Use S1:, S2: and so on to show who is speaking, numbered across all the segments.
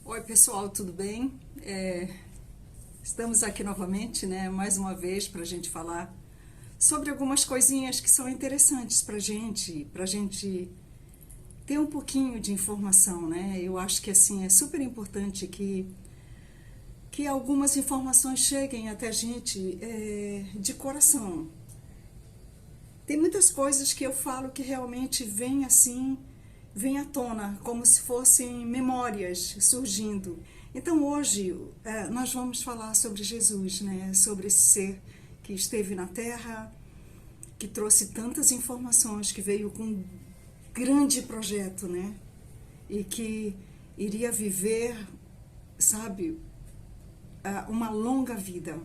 S1: Oi pessoal, tudo bem? Estamos aqui novamente, né, mais uma vez para a gente falar sobre algumas coisinhas que são interessantes para a gente ter um pouquinho de informação, né? Eu acho que assim é super importante que algumas informações cheguem até a gente de coração. Tem muitas coisas que eu falo que realmente vêm assim, vêm à tona, como se fossem memórias surgindo. Então hoje nós vamos falar sobre Jesus, né? Sobre esse ser que esteve na Terra, que trouxe tantas informações, que veio com um grande projeto, né? E que iria viver, sabe, uma longa vida.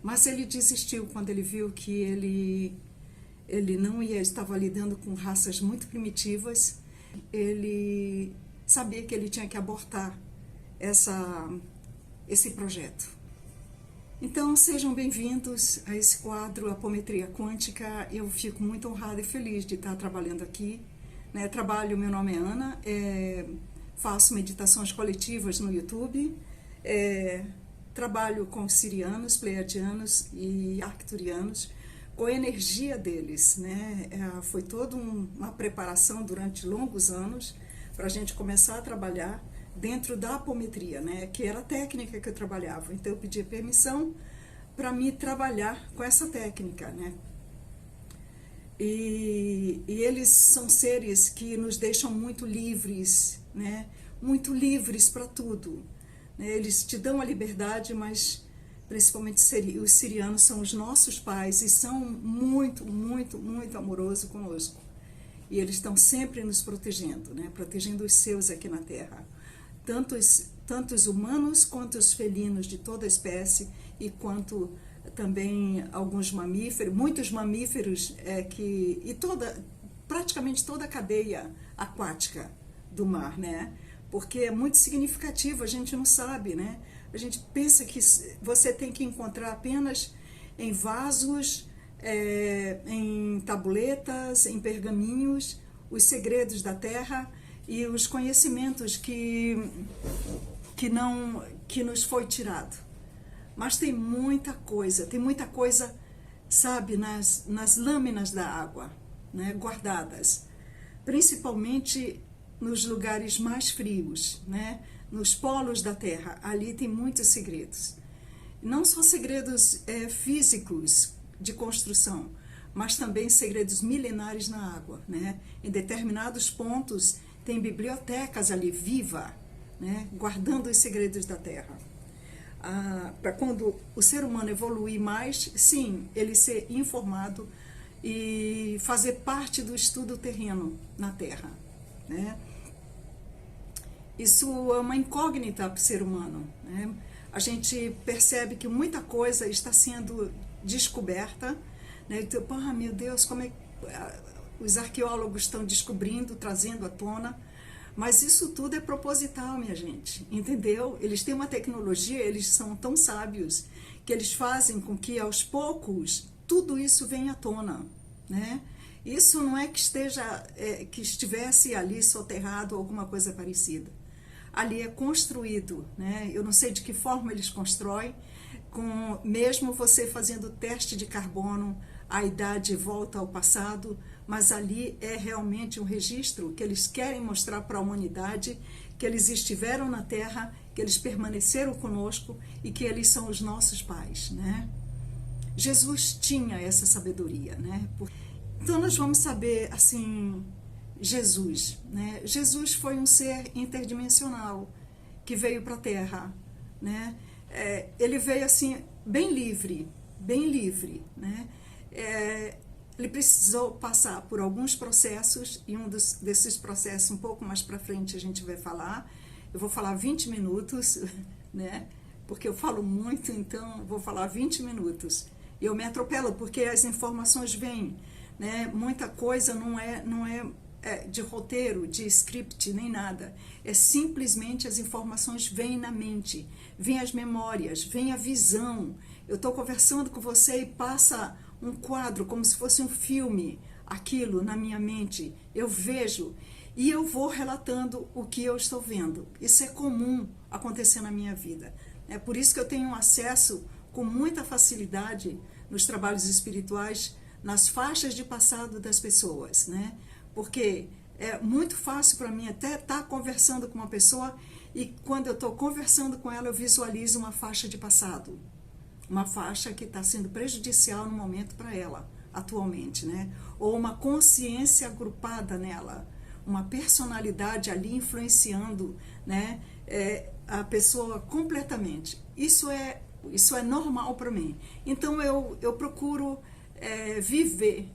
S1: Mas ele desistiu quando ele viu que ele não estava lidando com raças muito primitivas. Ele sabia que ele tinha que abortar esse projeto. Então sejam bem-vindos a esse quadro Apometria Quântica. Eu fico muito honrada e feliz de estar trabalhando aqui, né? Meu nome é Ana, faço meditações coletivas no YouTube, trabalho com sirianos, pleiadianos e arcturianos, com a energia deles, né? Foi toda uma preparação durante longos anos para a gente começar a trabalhar dentro da apometria, né? Que era a técnica que eu trabalhava. Então eu pedi permissão para me trabalhar com essa técnica, né? E eles são seres que nos deixam muito livres, né? Muito livres para tudo. Eles te dão a liberdade, mas principalmente os sirianos são os nossos pais e são muito, muito, muito amorosos conosco. E eles estão sempre nos protegendo, né? Protegendo os seus aqui na Terra. Tanto os humanos quanto os felinos de toda a espécie e quanto também alguns mamíferos, muitos mamíferos praticamente toda a cadeia aquática do mar, né? Porque é muito significativo, a gente não sabe, né? A gente pensa que você tem que encontrar apenas em vasos, em tabuletas, em pergaminhos, os segredos da Terra e os conhecimentos que nos foi tirado. Mas tem muita coisa, sabe, nas lâminas da água, né, guardadas, principalmente nos lugares mais frios, né? Nos polos da Terra, ali tem muitos segredos. Não só segredos físicos de construção, mas também segredos milenares na água, né? Em determinados pontos tem bibliotecas ali viva, né? Guardando os segredos da Terra. Para quando o ser humano evoluir mais, sim, ele ser informado e fazer parte do estudo terreno na Terra, né? Isso é uma incógnita para o ser humano, né? A gente percebe que muita coisa está sendo descoberta, né? Então, meu Deus, como é que os arqueólogos estão descobrindo, trazendo à tona, mas isso tudo é proposital, minha gente, entendeu? Eles têm uma tecnologia, eles são tão sábios que eles fazem com que aos poucos tudo isso venha à tona, né? Isso não é que estivesse ali soterrado ou alguma coisa parecida. Ali é construído, né? Eu não sei de que forma eles constroem, mesmo você fazendo teste de carbono, a idade volta ao passado, mas ali é realmente um registro que eles querem mostrar para a humanidade que eles estiveram na Terra, que eles permaneceram conosco e que eles são os nossos pais, né? Jesus tinha essa sabedoria, né? Então nós vamos saber, assim, Jesus, né? Jesus foi um ser interdimensional que veio para a Terra, né? Ele veio assim bem livre, né? Ele precisou passar por alguns processos e desses processos um pouco mais para frente a gente vai falar. Eu vou falar 20 minutos, né? Porque eu falo muito, então vou falar 20 minutos. E eu me atropelo porque as informações vêm, né? Muita coisa não é de roteiro, de script, nem nada. É simplesmente as informações vêm na mente, vêm as memórias, vem a visão. Eu estou conversando com você e passa um quadro, como se fosse um filme, aquilo na minha mente. Eu vejo. e eu vou relatando o que eu estou vendo. Isso é comum acontecer na minha vida. É por isso que eu tenho acesso com muita facilidade nos trabalhos espirituais, nas faixas de passado das pessoas, né? Porque é muito fácil para mim até estar conversando com uma pessoa e quando eu estou conversando com ela eu visualizo uma faixa de passado, uma faixa que está sendo prejudicial no momento para ela, atualmente, né? Ou uma consciência agrupada nela, uma personalidade ali influenciando, né? A pessoa completamente. Isso é normal para mim. Então eu procuro viver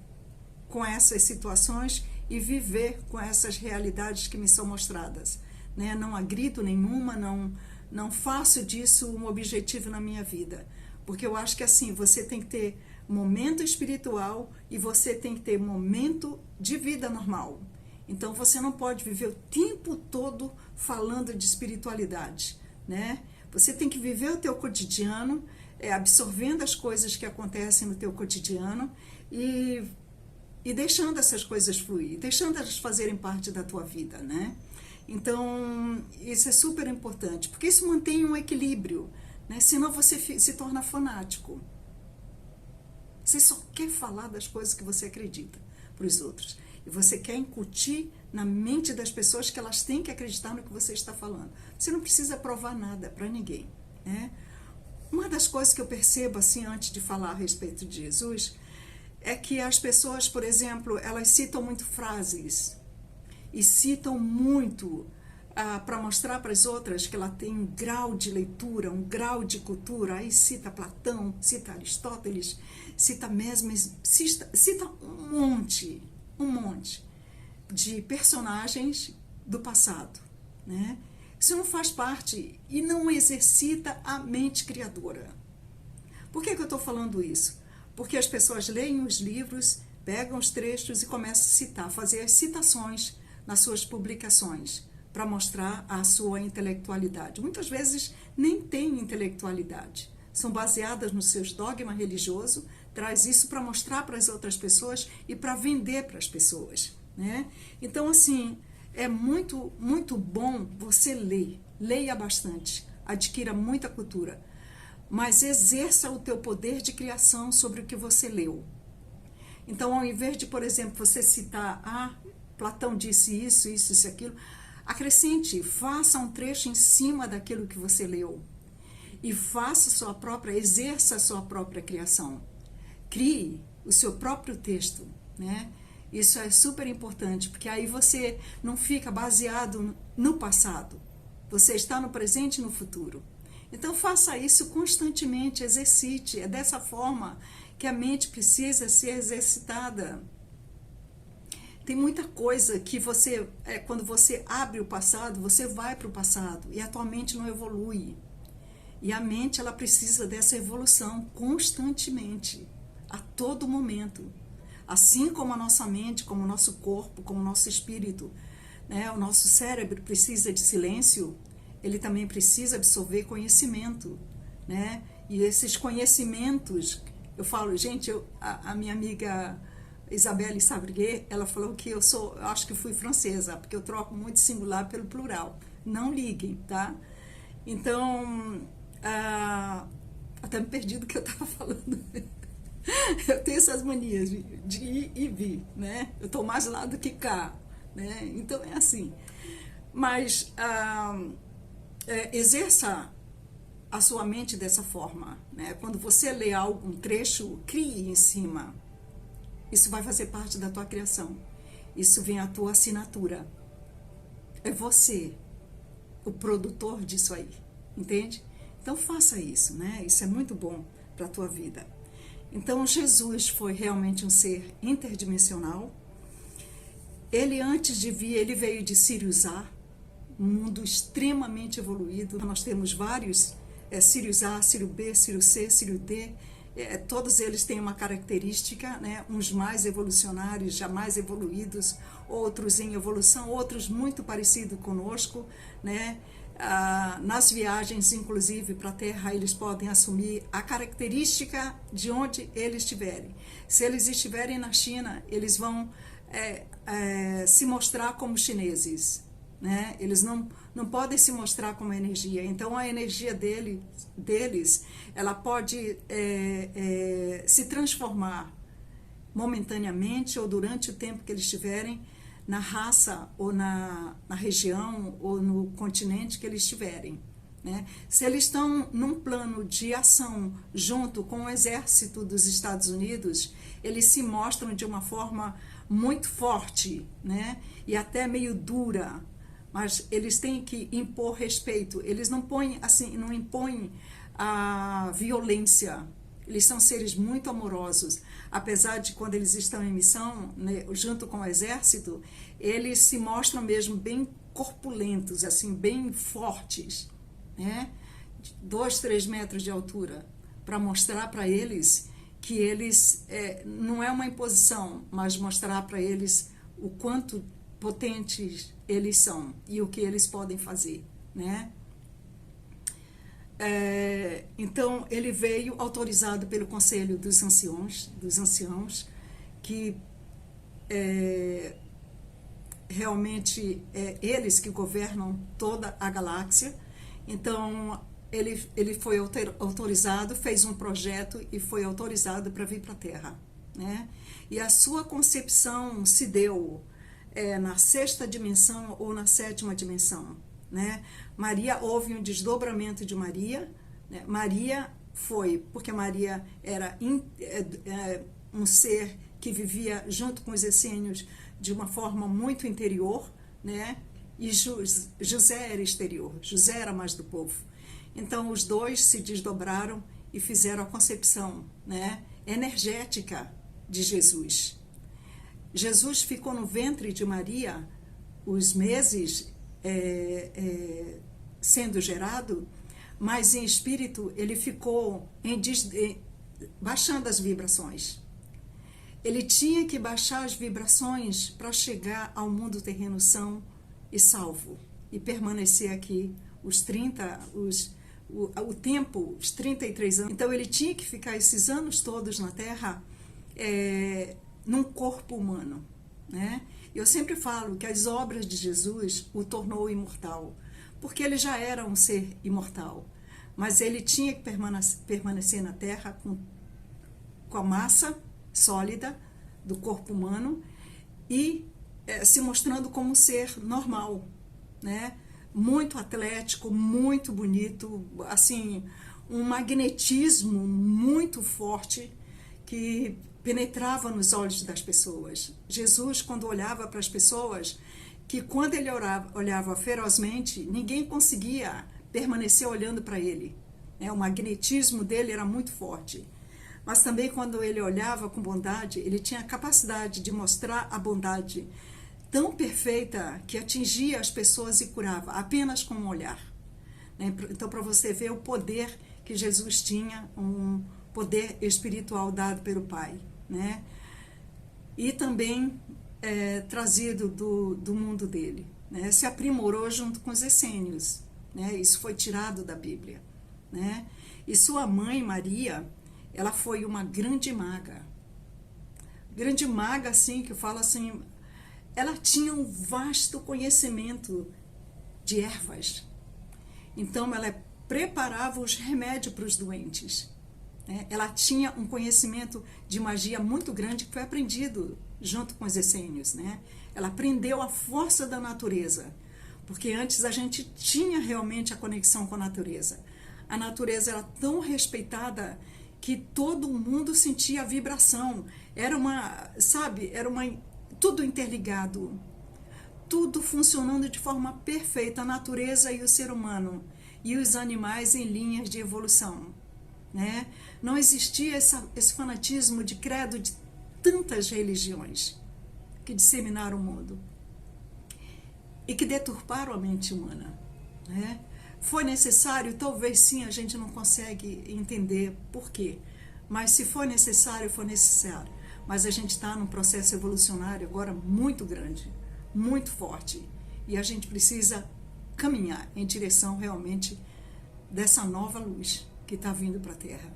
S1: com essas situações e viver com essas realidades que me são mostradas, né? Não agrido nenhuma, não faço disso um objetivo na minha vida, porque eu acho que assim, você tem que ter momento espiritual e você tem que ter momento de vida normal. Então você não pode viver o tempo todo falando de espiritualidade, né? Você tem que viver o teu cotidiano, absorvendo as coisas que acontecem no teu cotidiano e deixando essas coisas fluir, deixando elas fazerem parte da tua vida, né? Então, isso é super importante, porque isso mantém um equilíbrio, né? Senão você se torna fanático. Você só quer falar das coisas que você acredita para os outros. E você quer incutir na mente das pessoas que elas têm que acreditar no que você está falando. Você não precisa provar nada para ninguém, né? Uma das coisas que eu percebo, assim, antes de falar a respeito de Jesus, é que as pessoas, por exemplo, elas citam muito frases e citam muito para mostrar para as outras que ela tem um grau de leitura, um grau de cultura. Aí cita Platão, cita Aristóteles, cita Mesmes, cita um monte de personagens do passado, né? Isso não faz parte e não exercita a mente criadora. Por que eu estou falando isso? Porque as pessoas leem os livros, pegam os trechos e começam a citar, fazer as citações nas suas publicações, para mostrar a sua intelectualidade. Muitas vezes nem tem intelectualidade, são baseadas nos seus dogmas religiosos, traz isso para mostrar para as outras pessoas e para vender para as pessoas, né? Então, assim, é muito, muito bom você ler, leia bastante, adquira muita cultura, mas exerça o teu poder de criação sobre o que você leu. Então, ao invés de, por exemplo, você citar, Platão disse isso, isso, isso, aquilo, acrescente, faça um trecho em cima daquilo que você leu e exerça a sua própria criação. Crie o seu próprio texto, né? Isso é super importante, porque aí você não fica baseado no passado, você está no presente e no futuro. Então faça isso constantemente, exercite, é dessa forma que a mente precisa ser exercitada. Tem muita coisa que quando você abre o passado, você vai para o passado e a tua mente não evolui. E a mente, ela precisa dessa evolução constantemente, a todo momento. Assim como a nossa mente, como o nosso corpo, como o nosso espírito, né? O nosso cérebro precisa de silêncio, ele também precisa absorver conhecimento, né? E esses conhecimentos, eu falo, gente, a minha amiga Isabelle Sabrier, ela falou que eu acho que fui francesa, porque eu troco muito singular pelo plural. Não liguem, tá? Então, até me perdi do que eu estava falando. Eu tenho essas manias de ir e vir, né? Eu estou mais lá do que cá, né? Então é assim. Mas exerça a sua mente dessa forma, né? Quando você lê algum trecho, crie em cima. Isso vai fazer parte da tua criação. Isso vem a tua assinatura. É você o produtor disso aí, entende? Então faça isso, né? Isso é muito bom para a tua vida. Então Jesus foi realmente um ser interdimensional. Ele, antes de vir, ele veio de Sirius A, um mundo extremamente evoluído. Nós temos vários, Sirius A, Sirius B, Sirius C, Sirius D. Todos eles têm uma característica, né? Uns mais evolucionários, já mais evoluídos, outros em evolução, outros muito parecidos conosco, né? Nas viagens, inclusive, para a Terra, eles podem assumir a característica de onde eles estiverem. Se eles estiverem na China, eles vão se mostrar como chineses, né? Eles não podem se mostrar como energia. Então a energia deles, ela pode se transformar momentaneamente ou durante o tempo que eles estiverem na raça ou na região ou no continente que eles estiverem, né? Se eles estão num plano de ação junto com o exército dos Estados Unidos, eles se mostram de uma forma muito forte, né? E até meio dura, mas eles têm que impor respeito. Eles não põem assim, não impõem a violência. Eles são seres muito amorosos, apesar de quando eles estão em missão, né, junto com o exército, eles se mostram mesmo bem corpulentos, assim, bem fortes, né? 2, 3 metros de altura, para mostrar para eles que eles, não é uma imposição, mas mostrar para eles o quanto potentes eles são e o que eles podem fazer, né? Então ele veio autorizado pelo Conselho dos Anciãos, que realmente eles que governam toda a galáxia. Então ele foi autorizado, fez um projeto e foi autorizado para vir para a Terra, né? E a sua concepção se deu na 6ª dimensão ou na 7ª dimensão, né? Maria, houve um desdobramento de Maria, né? Maria foi, porque Maria era um ser que vivia junto com os essênios de uma forma muito interior, né? E José era exterior, José era mais do povo. Então os dois se desdobraram e fizeram a concepção, né, energética de Jesus. Jesus ficou no ventre de Maria os meses sendo gerado, mas em espírito ele ficou baixando as vibrações. Ele tinha que baixar as vibrações para chegar ao mundo terreno são e salvo e permanecer aqui os 33 anos. Então ele tinha que ficar esses anos todos na Terra num corpo humano, né? Eu sempre falo que as obras de Jesus o tornou imortal, porque ele já era um ser imortal, mas ele tinha que permanecer na Terra com a massa sólida do corpo humano e se mostrando como um ser normal, né? Muito atlético, muito bonito, assim, um magnetismo muito forte que penetrava nos olhos das pessoas. Jesus, quando olhava para as pessoas, que quando ele olhava ferozmente, ninguém conseguia permanecer olhando para ele, né? O magnetismo dele era muito forte. Mas também quando ele olhava com bondade, ele tinha a capacidade de mostrar a bondade tão perfeita que atingia as pessoas e curava, apenas com um olhar, né? Então, para você ver o poder que Jesus tinha, um poder espiritual dado pelo Pai, né? E também trazido do mundo dele, né? Se aprimorou junto com os essênios, né? Isso foi tirado da Bíblia, né? E sua mãe, Maria, ela foi uma grande maga, assim, que eu falo assim, ela tinha um vasto conhecimento de ervas. Então, ela preparava os remédios para os doentes, né? Ela tinha um conhecimento de magia muito grande que foi aprendido junto com os essênios, né? Ela aprendeu a força da natureza, porque antes a gente tinha realmente a conexão com a natureza. A natureza era tão respeitada que todo mundo sentia a vibração. Era tudo interligado, tudo funcionando de forma perfeita, a natureza e o ser humano, e os animais em linhas de evolução, né? Não existia esse fanatismo de credo de tantas religiões que disseminaram o mundo e que deturparam a mente humana, né? Foi necessário, talvez sim, a gente não consegue entender por quê, mas se for necessário, foi necessário. Mas a gente está num processo evolucionário agora muito grande, muito forte, e a gente precisa caminhar em direção realmente dessa nova luz que está vindo para a Terra,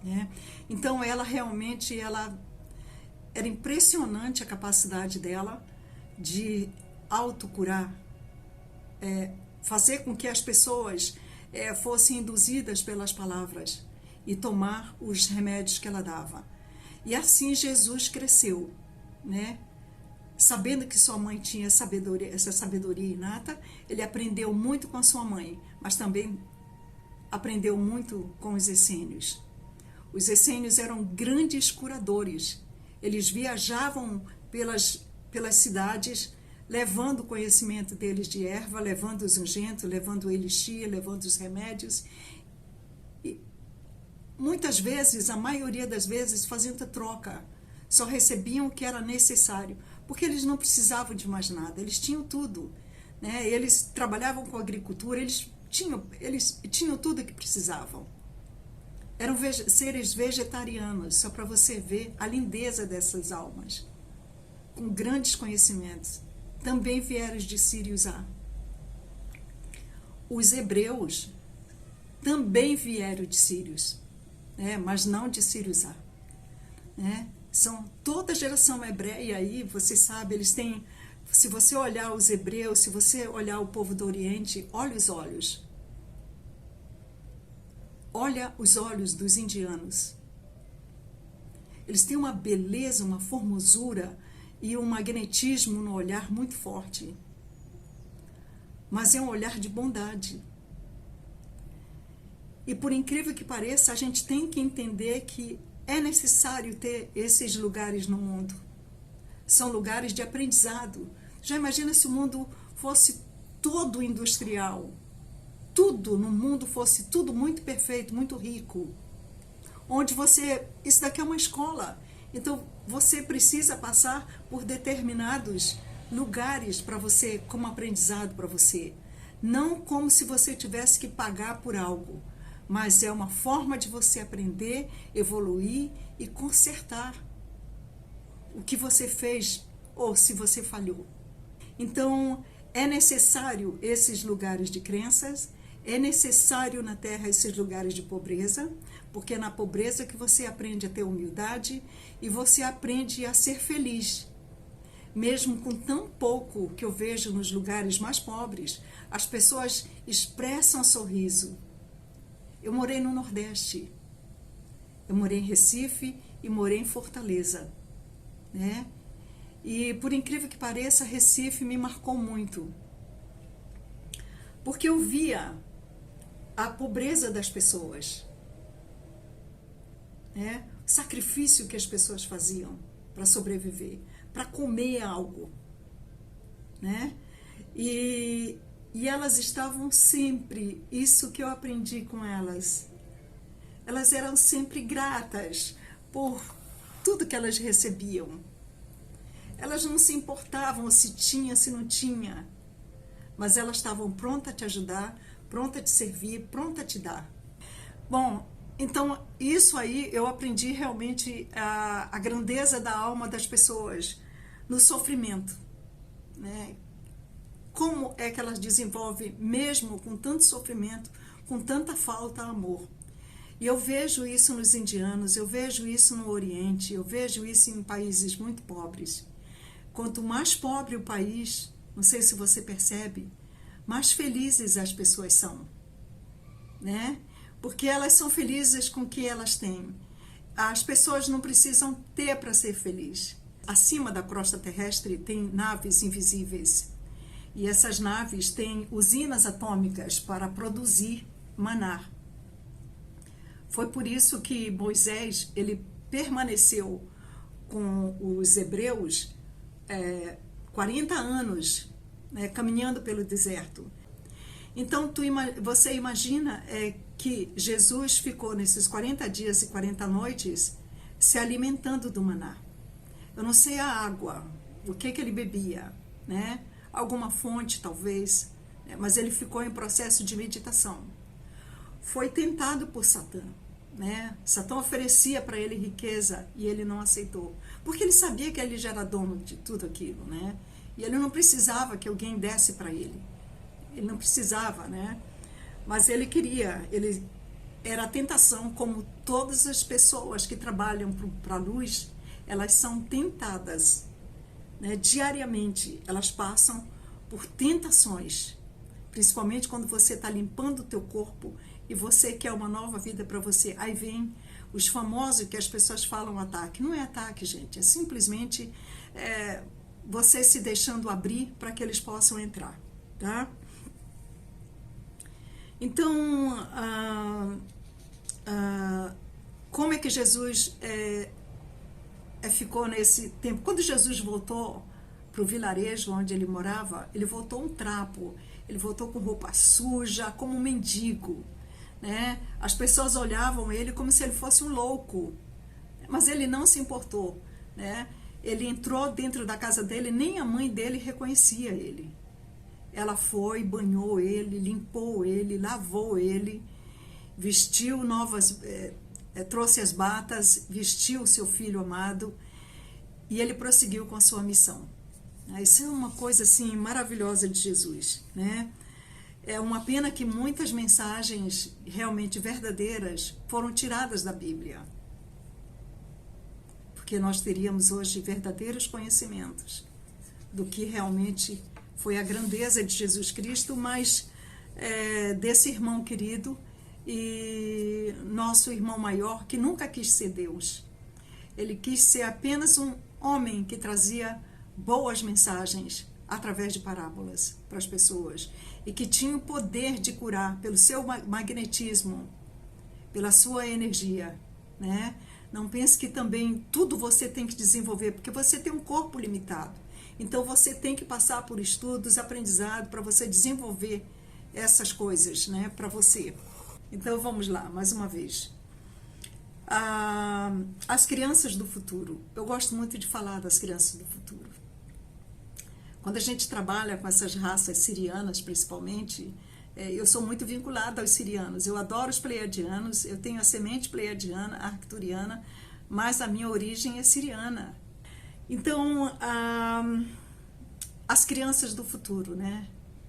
S1: né? Então ela realmente, Era impressionante a capacidade dela de autocurar, fazer com que as pessoas fossem induzidas pelas palavras e tomar os remédios que ela dava. E assim Jesus cresceu, né? Sabendo que sua mãe tinha essa sabedoria inata, ele aprendeu muito com a sua mãe, mas também aprendeu muito com os essênios. Os essênios eram grandes curadores. Eles viajavam pelas cidades, levando o conhecimento deles de erva, levando os unguentos, levando o elixir, levando os remédios. E muitas vezes, a maioria das vezes, faziam troca. Só recebiam o que era necessário, porque eles não precisavam de mais nada, eles tinham tudo, né? Eles trabalhavam com agricultura, eles tinham tudo o que precisavam. Eram seres vegetarianos, só para você ver a lindeza dessas almas, com grandes conhecimentos. Também vieram de Sirius A. Os hebreus também vieram de Sirius, né? Mas não de Sirius A, né? São toda a geração hebreia aí, você sabe, eles têm, se você olhar os hebreus, se você olhar o povo do Oriente, olha os olhos. Olha os olhos dos indianos. Eles têm uma beleza, uma formosura e um magnetismo no olhar muito forte. Mas é um olhar de bondade. E por incrível que pareça, a gente tem que entender que é necessário ter esses lugares no mundo. São lugares de aprendizado. Já imagina se o mundo fosse todo industrial? Tudo no mundo fosse tudo muito perfeito, muito rico. Onde isso daqui é uma escola. Então, você precisa passar por determinados lugares para você, como aprendizado para você. Não como se você tivesse que pagar por algo, mas é uma forma de você aprender, evoluir e consertar o que você fez ou se você falhou. Então, é necessário esses lugares de crenças, é necessário na Terra esses lugares de pobreza, porque é na pobreza que você aprende a ter humildade e você aprende a ser feliz. Mesmo com tão pouco que eu vejo nos lugares mais pobres, as pessoas expressam sorriso. Eu morei no Nordeste, eu morei em Recife e morei em Fortaleza, né? E por incrível que pareça, Recife me marcou muito, porque eu via a pobreza das pessoas, né? O sacrifício que as pessoas faziam para sobreviver, para comer algo, né? E elas estavam sempre, isso que eu aprendi com elas eram sempre gratas por tudo que elas recebiam. Elas não se importavam se tinha, se não tinha, mas elas estavam prontas a te ajudar, prontas a te servir, prontas a te dar. Bom, então isso aí eu aprendi realmente a grandeza da alma das pessoas no sofrimento, né? Como é que elas desenvolvem, mesmo com tanto sofrimento, com tanta falta, amor. E eu vejo isso nos indianos, eu vejo isso no Oriente, eu vejo isso em países muito pobres. Quanto mais pobre o país, não sei se você percebe, mais felizes as pessoas são, né? Porque elas são felizes com o que elas têm. As pessoas não precisam ter para ser felizes. Acima da crosta terrestre tem naves invisíveis. E essas naves têm usinas atômicas para produzir maná. Foi por isso que Moisés ele permaneceu com os hebreus 40 anos, né, caminhando pelo deserto. Então, você imagina que Jesus ficou nesses 40 dias e 40 noites se alimentando do maná. Eu não sei a água, o que ele bebia, né? Alguma fonte talvez, né? Mas ele ficou em processo de meditação. Foi tentado por Satã, né? Satã oferecia para ele riqueza e ele não aceitou, porque ele sabia que ele já era dono de tudo aquilo, né? E ele não precisava que alguém desse para ele. Ele não precisava, né? Mas ele queria, era a tentação, como todas as pessoas que trabalham para a luz, elas são tentadas, né? Diariamente elas passam por tentações, principalmente quando você está limpando o teu corpo e você quer uma nova vida para você. Aí vem os famosos que as pessoas falam ataque. Não é ataque, gente, é simplesmente você se deixando abrir para que eles possam entrar, tá? Então, como é que Jesus ficou nesse tempo? Quando Jesus voltou para o vilarejo onde ele morava, ele voltou um trapo, ele voltou com roupa suja, como um mendigo, né? As pessoas olhavam ele como se ele fosse um louco, mas ele não se importou, né? Ele entrou dentro da casa dele, nem a mãe dele reconhecia ele. Ela foi, banhou ele, limpou ele, lavou ele, vestiu novas, trouxe as batas, vestiu o seu filho amado e ele prosseguiu com a sua missão. Isso é uma coisa assim maravilhosa de Jesus, né? É uma pena que muitas mensagens realmente verdadeiras foram tiradas da Bíblia, porque nós teríamos hoje verdadeiros conhecimentos do que realmente foi a grandeza de Jesus Cristo, mas desse irmão querido e nosso irmão maior que nunca quis ser Deus. Ele quis ser apenas um homem que trazia boas mensagens através de parábolas para as pessoas e que tinha o poder de curar pelo seu magnetismo, pela sua energia, né? Não pense que também tudo você tem que desenvolver, porque você tem um corpo limitado. Então você tem que passar por estudos, aprendizado para você desenvolver essas coisas, né, para você. Então vamos lá, mais uma vez. As crianças do futuro. Eu gosto muito de falar das crianças do futuro. Quando a gente trabalha com essas raças sirianas, principalmente, eu sou muito vinculada aos sirianos. Eu adoro os pleiadianos, eu tenho a semente pleiadiana, arcturiana, mas a minha origem é siriana. Então, as crianças do futuro, né?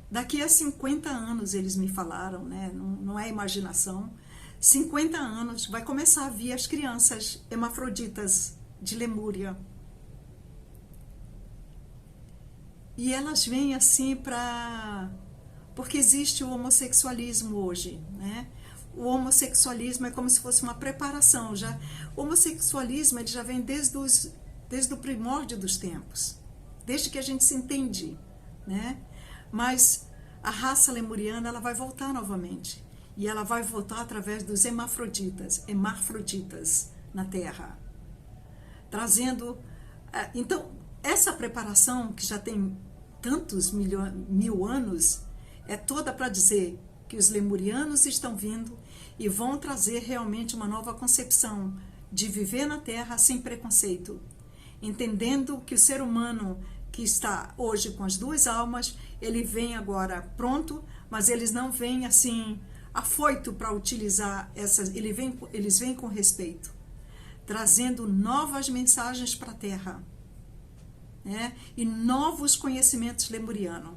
S1: Daqui a 50 anos eles me falaram, né? Não é imaginação. 50 anos vai começar a vir as crianças hermafroditas de Lemúria. E elas vêm assim porque existe o homossexualismo hoje, né? O homossexualismo é como se fosse uma preparação. O homossexualismo ele já vem desde o primórdio dos tempos, desde que a gente se entende, né? Mas a raça lemuriana ela vai voltar novamente. E ela vai voltar através dos hermafroditas na Terra. Trazendo... Então, essa preparação, que já tem tantos mil anos, é toda para dizer que os lemurianos estão vindo e vão trazer realmente uma nova concepção de viver na Terra sem preconceito, entendendo que o ser humano que está hoje com as duas almas, ele vem agora pronto, mas eles não vêm assim afoito para utilizar eles vêm com respeito, trazendo novas mensagens para a Terra, né? E novos conhecimentos lemurianos.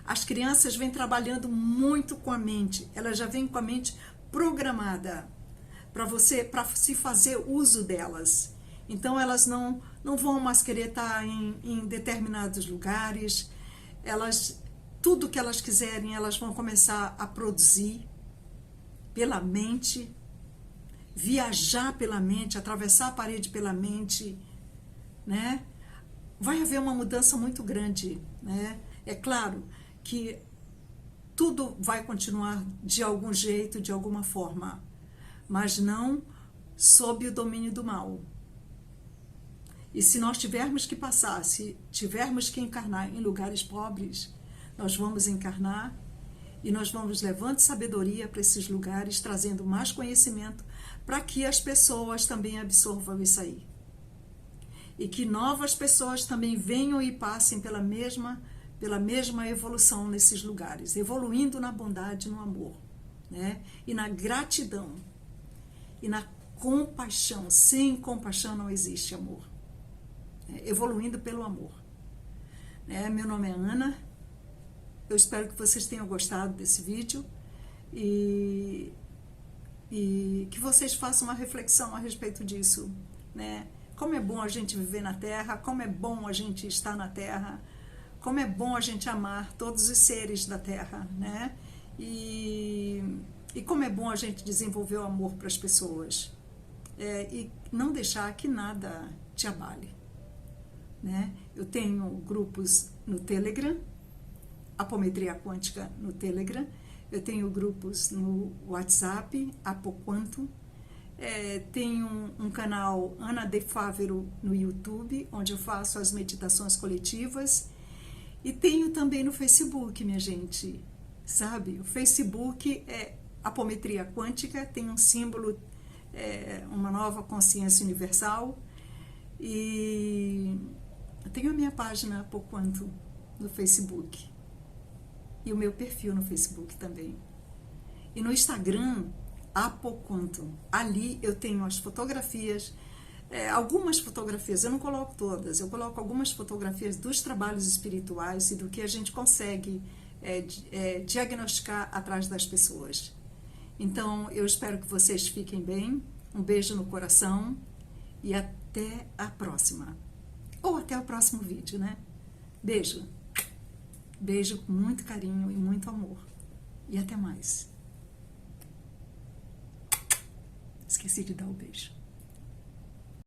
S1: As crianças vêm trabalhando muito com a mente, elas já vêm com a mente programada para se fazer uso delas. Então elas não vão mais querer estar em determinados lugares, tudo que elas quiserem, elas vão começar a produzir pela mente, viajar pela mente, atravessar a parede pela mente, né? Vai haver uma mudança muito grande, né? É claro que tudo vai continuar de algum jeito, de alguma forma, mas não sob o domínio do mal. E se nós tivermos que passar, se tivermos que encarnar em lugares pobres, nós vamos encarnar e nós vamos levando sabedoria para esses lugares, trazendo mais conhecimento para que as pessoas também absorvam isso aí. E que novas pessoas também venham e passem pela mesma evolução nesses lugares, evoluindo na bondade e no amor, né? E na gratidão, e na compaixão. Sem compaixão não existe amor. Evoluindo pelo amor. Meu nome é Ana, eu espero que vocês tenham gostado desse vídeo e que vocês façam uma reflexão a respeito disso, né? como é bom a gente viver na Terra, como é bom a gente estar na Terra, como é bom a gente amar todos os seres da Terra, né? E como é bom a gente desenvolver o amor para as pessoas. E não deixar que nada te abale, né? Eu tenho grupos no Telegram, Apometria Quântica no Telegram, eu tenho grupos no WhatsApp, Apoquanto, tenho um canal Ana de Fávero no YouTube, onde eu faço as meditações coletivas, e tenho também no Facebook, minha gente, sabe? O Facebook é Apometria Quântica, tem um símbolo, uma nova consciência universal, e eu tenho a minha página Apoquanto no Facebook, e o meu perfil no Facebook também. E no Instagram, Apoquanto. Ali eu tenho as fotografias, algumas fotografias, eu não coloco todas, eu coloco algumas fotografias dos trabalhos espirituais e do que a gente consegue diagnosticar atrás das pessoas. Então, eu espero que vocês fiquem bem, um beijo no coração e até a próxima. Ou até o próximo vídeo, né? Beijo. Beijo com muito carinho e muito amor. E até mais. Esqueci de dar o beijo.